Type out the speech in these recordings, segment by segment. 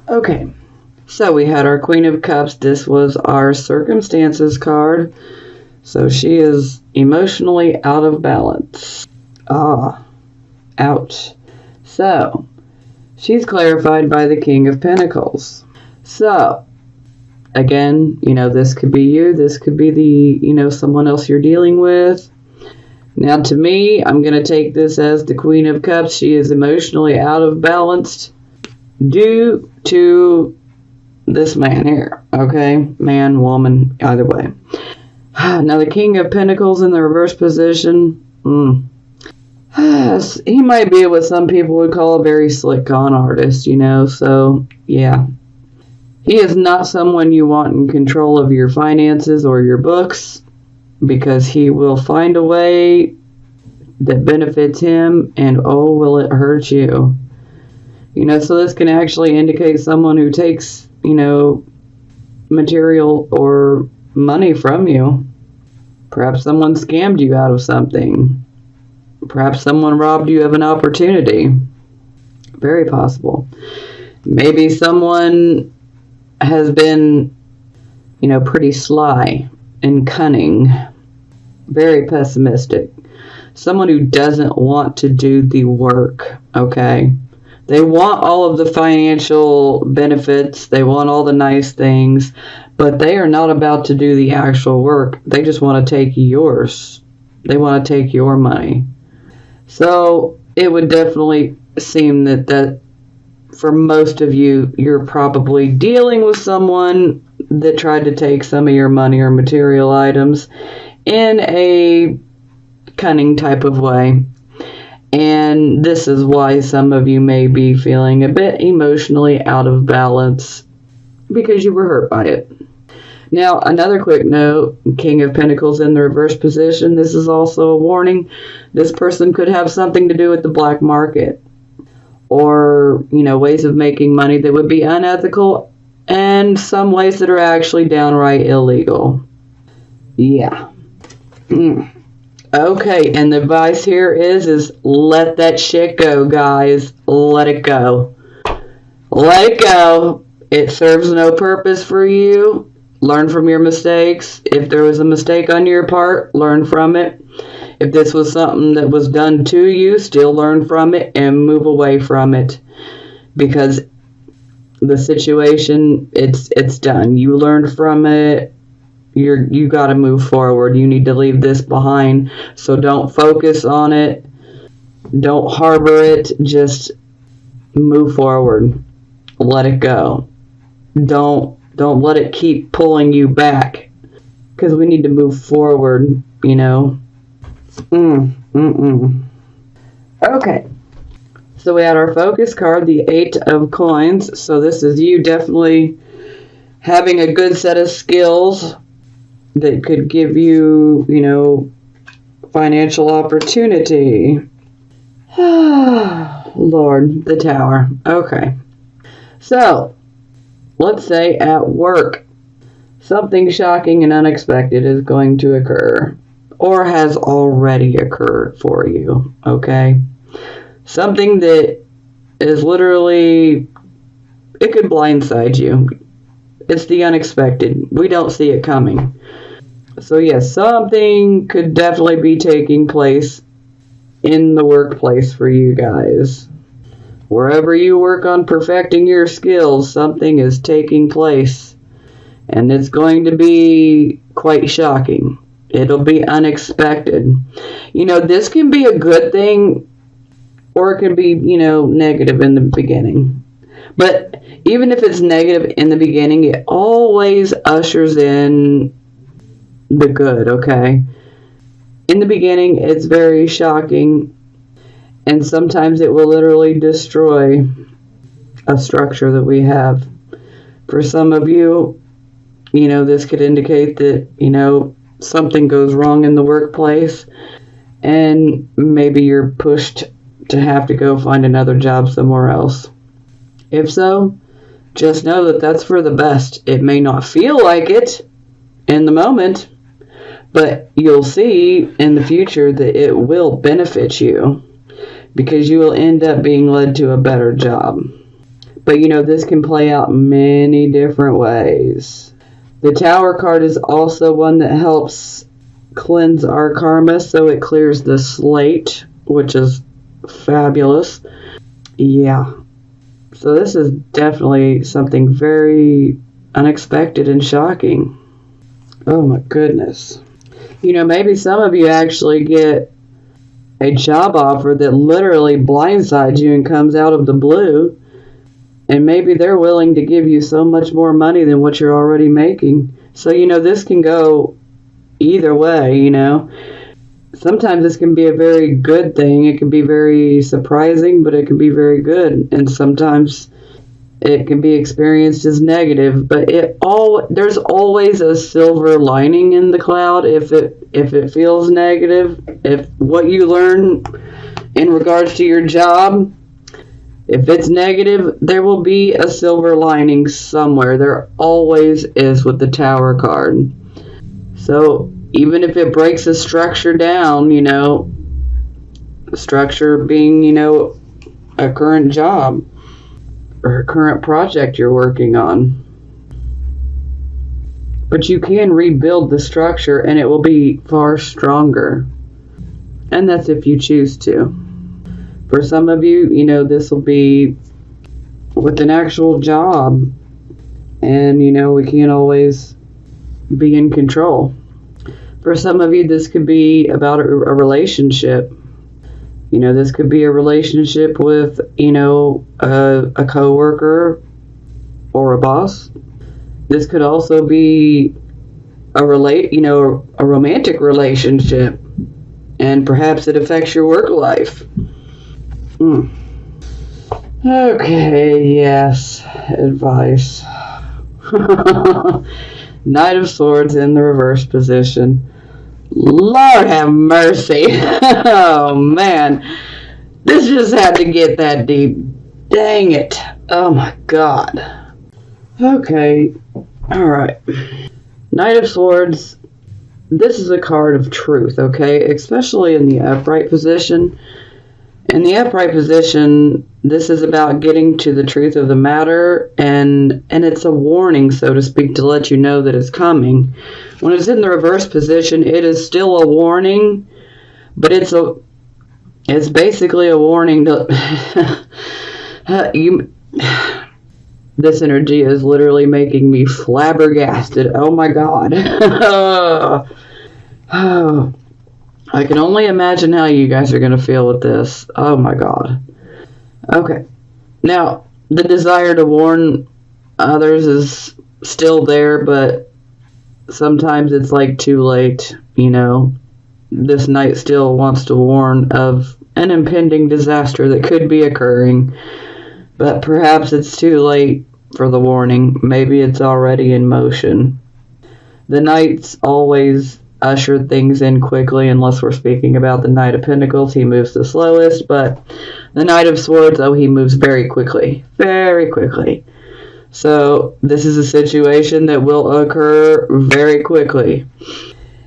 Okay, so we had our Queen of Cups. This was our circumstances card. So she is emotionally out of balance. Ouch. So, she's clarified by the King of Pentacles. So, again, this could be you. This could be someone else you're dealing with. Now, to me, I'm going to take this as the Queen of Cups. She is emotionally out of balance due to this man here. Okay? Man, woman, either way. Now, the King of Pentacles in the reverse position. He might be what some people would call a very slick con artist, So, yeah. He is not someone you want in control of your finances or your books, because he will find a way that benefits him, and oh, will it hurt you. So this can actually indicate someone who takes, material or money from you. Perhaps someone scammed you out of something. Perhaps someone robbed you of an opportunity. Very possible. Maybe someone has been, pretty sly and cunning. Very pessimistic. Someone who doesn't want to do the work, okay? They want all of the financial benefits. They want all the nice things. But they are not about to do the actual work. They just want to take yours. They want to take your money. So it would definitely seem that for most of you, you're probably dealing with someone that tried to take some of your money or material items in a cunning type of way. And this is why some of you may be feeling a bit emotionally out of balance, because you were hurt by it. Now, another quick note, King of Pentacles in the reverse position. This is also a warning. This person could have something to do with the black market, or, ways of making money that would be unethical, and some ways that are actually downright illegal. Yeah. Okay, and the advice here is let that shit go, guys. Let it go. Let it go. It serves no purpose for you. Learn from your mistakes. If there was a mistake on your part, learn from it. If this was something that was done to you, still learn from it and move away from it. Because the situation, it's done. You learned from it. You got to move forward. You need to leave this behind. So don't focus on it. Don't harbor it. Just move forward. Let it go. Don't let it keep pulling you back. Because we need to move forward, Okay. So we had our focus card, the 8 of Coins. So this is you definitely having a good set of skills that could give you, financial opportunity. Lord, the Tower. Okay. So, let's say at work, something shocking and unexpected is going to occur, or has already occurred for you, okay? Something that is literally, it could blindside you. It's the unexpected. We don't see it coming. So yes, something could definitely be taking place in the workplace for you guys. Wherever you work on perfecting your skills, something is taking place. And it's going to be quite shocking. It'll be unexpected. This can be a good thing, or it can be, negative in the beginning. But even if it's negative in the beginning, it always ushers in the good, okay? In the beginning, it's very shocking, and sometimes it will literally destroy a structure that we have. For some of you, this could indicate that, something goes wrong in the workplace, and maybe you're pushed to have to go find another job somewhere else. If so, just know that that's for the best. It may not feel like it in the moment, but you'll see in the future that it will benefit you, because you will end up being led to a better job. But this can play out many different ways. The Tower card is also one that helps cleanse our karma, so it clears the slate, which is fabulous. Yeah. So this is definitely something very unexpected and shocking. Oh my goodness. Maybe some of you actually get a job offer that literally blindsides you and comes out of the blue. And maybe they're willing to give you so much more money than what you're already making. So, this can go either way, Sometimes this can be a very good thing. It can be very surprising, but it can be very good. And sometimes it can be experienced as negative. But there's always a silver lining in the cloud if it feels negative. If what you learn in regards to your job, if it's negative, there will be a silver lining somewhere. There always is with the Tower card. So even if it breaks a structure down, the structure being, a current job or a current project you're working on. But you can rebuild the structure and it will be far stronger. And that's if you choose to. For some of you, this will be with an actual job. And, we can't always be in control. For some of you, this could be about a relationship. This could be a relationship with, a coworker or a boss. This could also be a romantic relationship. And perhaps it affects your work life. Okay, yes, advice. Knight of Swords in the reverse position. Lord have mercy. Oh, man. This just had to get that deep. Dang it. Oh, my God. Okay. All right. Knight of Swords. This is a card of truth, okay? Especially in the upright position. In the upright position, this is about getting to the truth of the matter, and it's a warning, so to speak, to let you know that it's coming. When it's in the reverse position, it is still a warning, but it's basically a warning to this energy is literally making me flabbergasted. Oh my God. Oh. I can only imagine how you guys are going to feel with this. Oh my God. Okay. Now, the desire to warn others is still there, but sometimes it's like too late, This knight still wants to warn of an impending disaster that could be occurring, but perhaps it's too late for the warning. Maybe it's already in motion. The knights always usher things in quickly, unless we're speaking about the Knight of Pentacles. He moves the slowest, but the Knight of Swords, he moves very quickly. Very quickly. So this is a situation that will occur very quickly.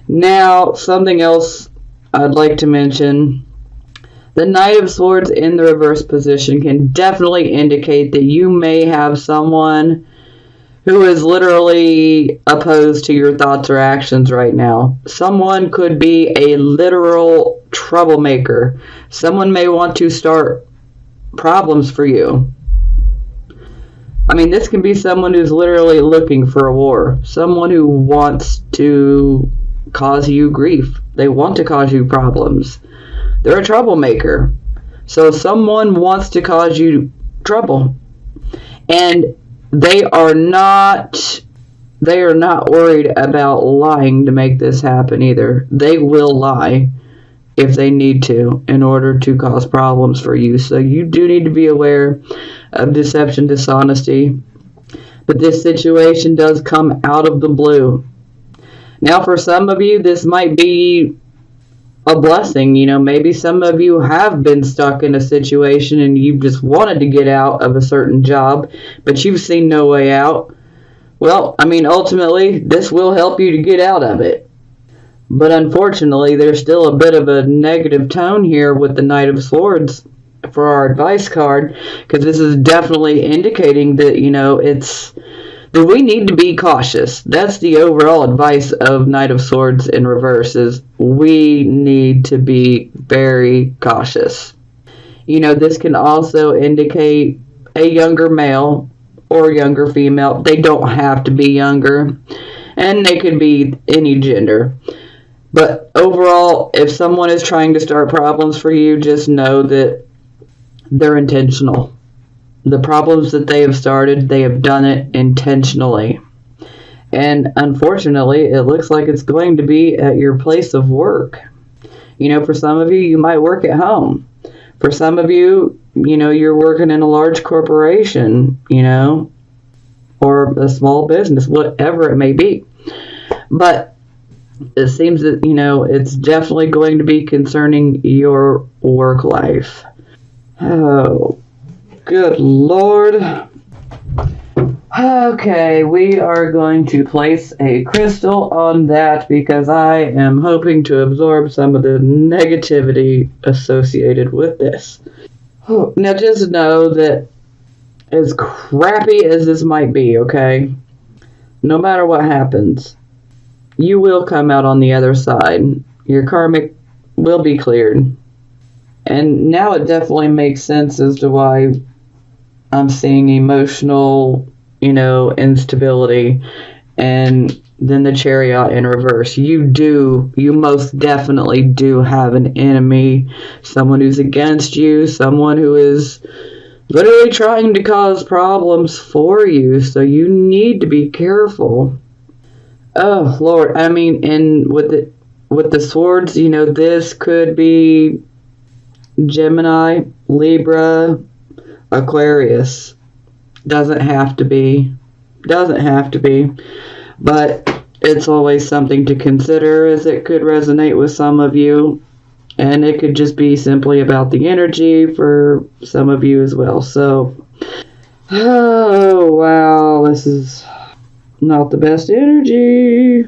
Now, something else I'd like to mention. The Knight of Swords in the reverse position can definitely indicate that you may have someone who is literally opposed to your thoughts or actions right now. Someone could be a literal troublemaker. Someone may want to start problems for you. This can be someone who's literally looking for a war. Someone who wants to cause you grief. They want to cause you problems. They're a troublemaker. So someone wants to cause you trouble. And they are not worried about lying to make this happen either. They will lie if they need to in order to cause problems for you. So you do need to be aware of deception, dishonesty. But this situation does come out of the blue. Now, for some of you, this might be a blessing. Maybe some of you have been stuck in a situation and you just wanted to get out of a certain job, but you've seen no way out. Well, ultimately, this will help you to get out of it. But unfortunately, there's still a bit of a negative tone here with the Knight of Swords. for our advice card, because this is definitely indicating that, it's that we need to be cautious. That's the overall advice of Knight of Swords in reverse, is we need to be very cautious. This can also indicate a younger male or younger female. They don't have to be younger, and they could be any gender. But overall, if someone is trying to start problems for you, just know that they're intentional. The problems that they have started, they have done it intentionally. And unfortunately, it looks like it's going to be at your place of work. For some of you, you might work at home. For some of you, you're working in a large corporation, or a small business, whatever it may be. But it seems that, it's definitely going to be concerning your work life. Oh, good Lord. Okay, we are going to place a crystal on that because I am hoping to absorb some of the negativity associated with this. Now just know that as crappy as this might be, okay, no matter what happens, you will come out on the other side. Your karmic will be cleared. And now it definitely makes sense as to why I'm seeing emotional, instability. And then the Chariot in reverse. You most definitely do have an enemy. Someone who's against you. Someone who is literally trying to cause problems for you. So you need to be careful. Oh, Lord. I mean, and with the swords, this could be Gemini, Libra, Aquarius. Doesn't have to be. But it's always something to consider, as it could resonate with some of you. And it could just be simply about the energy for some of you as well. So, oh, wow, this is not the best energy.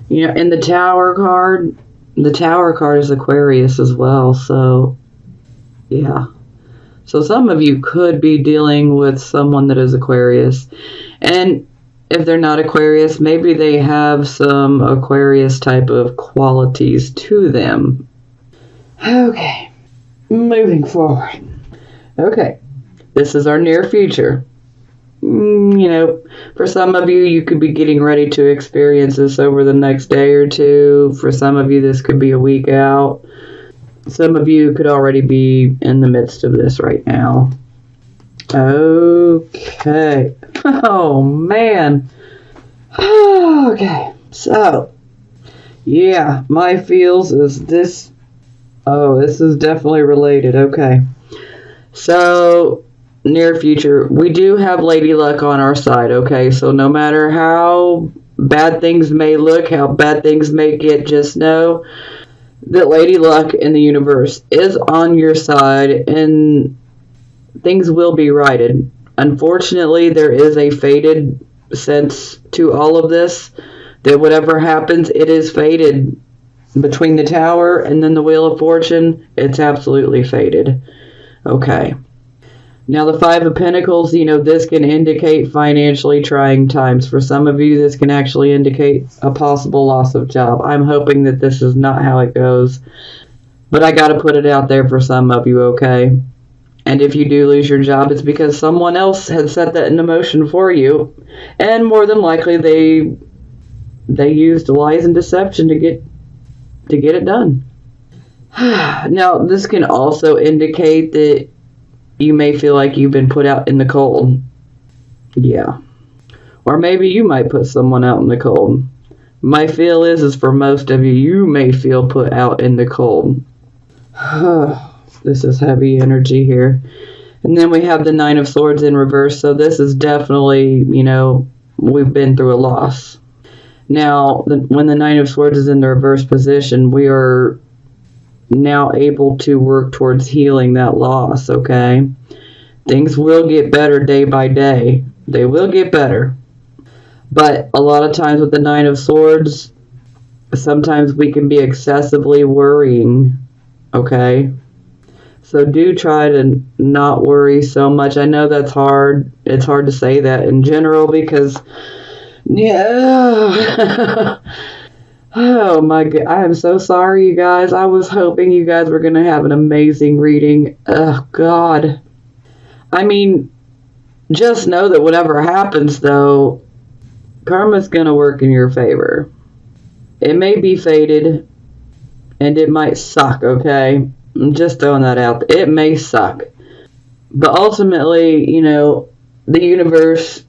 And the Tower card is Aquarius as well. So, yeah. So some of you could be dealing with someone that is Aquarius. And if they're not Aquarius, maybe they have some Aquarius type of qualities to them. Okay, moving forward. Okay, this is our near future. For some of you, you could be getting ready to experience this over the next day or two. For some of you, this could be a week out. Some of you could already be in the midst of this right now. Okay. Oh, man. Okay. So, yeah, my feels is this. Oh, this is definitely related. Okay. So, near future, we do have Lady Luck on our side. Okay. So, no matter how bad things may look, how bad things may get, just know that Lady Luck in the universe is on your side, and things will be righted. Unfortunately, there is a fated sense to all of this, that whatever happens, it is fated. Between the Tower and then the Wheel of Fortune, it's absolutely fated. Okay. Now, the Five of Pentacles, this can indicate financially trying times. For some of you, this can actually indicate a possible loss of job. I'm hoping that this is not how it goes. But I got to put it out there for some of you, okay? And if you do lose your job, it's because someone else had set that into motion for you. And more than likely, they used lies and deception to get it done. Now, this can also indicate that you may feel like you've been put out in the cold. Yeah. Or maybe you might put someone out in the cold. My feel is for most of you, you may feel put out in the cold. This is heavy energy here. And then we have the Nine of Swords in reverse. So this is definitely, we've been through a loss. Now, when the Nine of Swords is in the reverse position, we are now able to work towards healing that loss, okay? Things will get better day by day. They will get better. But a lot of times with the Nine of Swords, sometimes we can be excessively worrying, okay? So do try to not worry so much. I know that's hard. It's hard to say that in general because, yeah. Oh my god. I am so sorry, you guys. I was hoping you guys were going to have an amazing reading. Oh, God. I mean, just know that whatever happens, though, karma's going to work in your favor. It may be fated, and it might suck, okay? I'm just throwing that out. It may suck. But ultimately, you know, the universe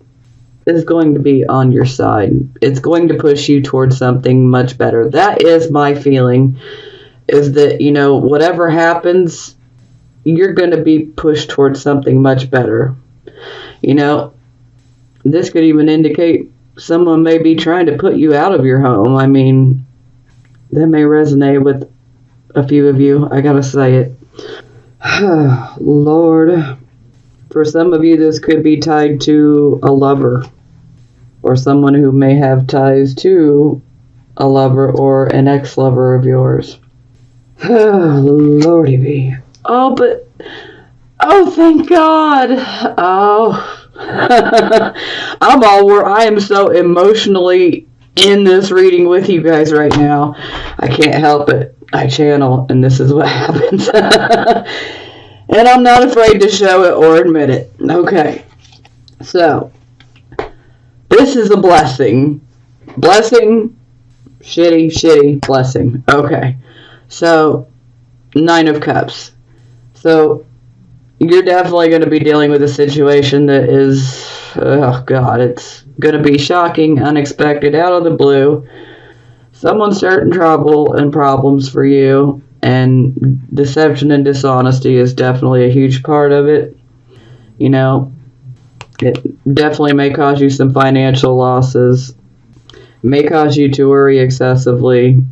is going to be on your side. It's going to push you towards something much better. That is my feeling, is that, you know, whatever happens, you're going to be pushed towards something much better. You know, this could even indicate someone may be trying to put you out of your home. I mean, that may resonate with a few of you. I gotta say it. Lord. For some of you, this could be tied to a lover, or someone who may have ties to a lover or an ex-lover of yours. Lordy be. Oh, thank God. Oh. I am so emotionally in this reading with you guys right now. I can't help it. I channel, and this is what happens. And I'm not afraid to show it or admit it. Okay. So, this is a blessing. Blessing, shitty, blessing. Okay. So, 9 of Cups. So, you're definitely going to be dealing with a situation that is, oh God, it's going to be shocking, unexpected, out of the blue. Someone's starting trouble and problems for you, and deception and dishonesty is definitely a huge part of it. You know, it definitely may cause you some financial losses, may cause you to worry excessively.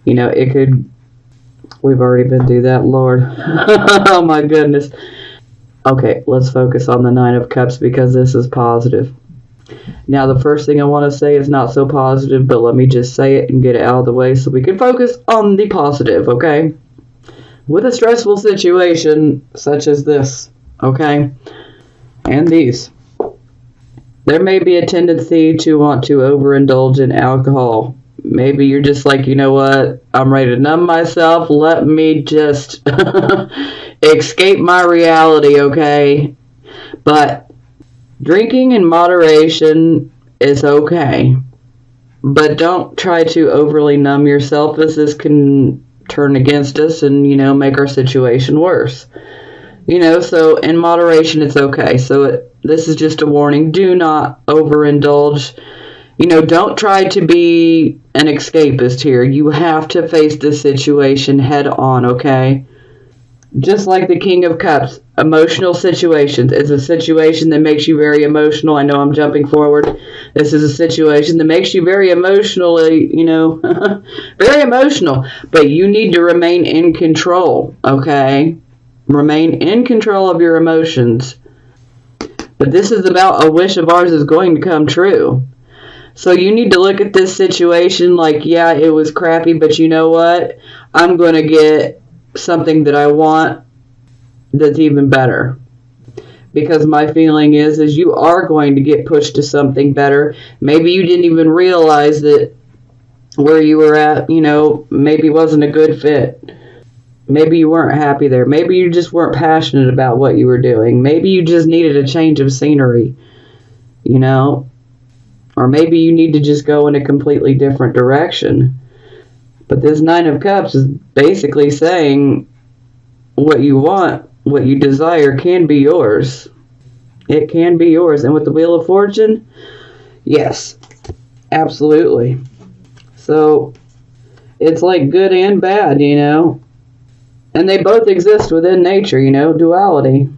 You know, it could, we've already been through that, Lord. Oh my goodness. Okay, let's focus on the 9 of Cups because this is positive. Now, the first thing I want to say is not so positive, but let me just say it and get it out of the way so we can focus on the positive, okay? With a stressful situation such as this, okay? And these. There may be a tendency to want to overindulge in alcohol. Maybe you're just like, you know what? I'm ready to numb myself. Let me just escape my reality, okay? But drinking in moderation is okay, but don't try to overly numb yourself, as this can turn against us and, you know, make our situation worse. You know, so in moderation it's okay. So this is just a warning. Do not overindulge. You know, don't try to be an escapist here. You have to face this situation head on, okay? Just like the King of Cups, emotional situations. It's a situation that makes you very emotional. I know I'm jumping forward. This is a situation that makes you very emotionally, you know, very emotional. But you need to remain in control, okay? Remain in control of your emotions. But this is about a wish of ours is going to come true. So you need to look at this situation like, yeah, it was crappy, but you know what? I'm going to get something that I want that's even better. Because my feeling is you are going to get pushed to something better. Maybe you didn't even realize that where you were at, you know, maybe wasn't a good fit. Maybe you weren't happy there. Maybe you just weren't passionate about what you were doing. Maybe you just needed a change of scenery, you know. Or maybe you need to just go in a completely different direction. But this 9 of Cups is basically saying what you want, what you desire can be yours. It can be yours. And with the Wheel of Fortune, yes, absolutely. So it's like good and bad, you know. And they both exist within nature, you know, duality.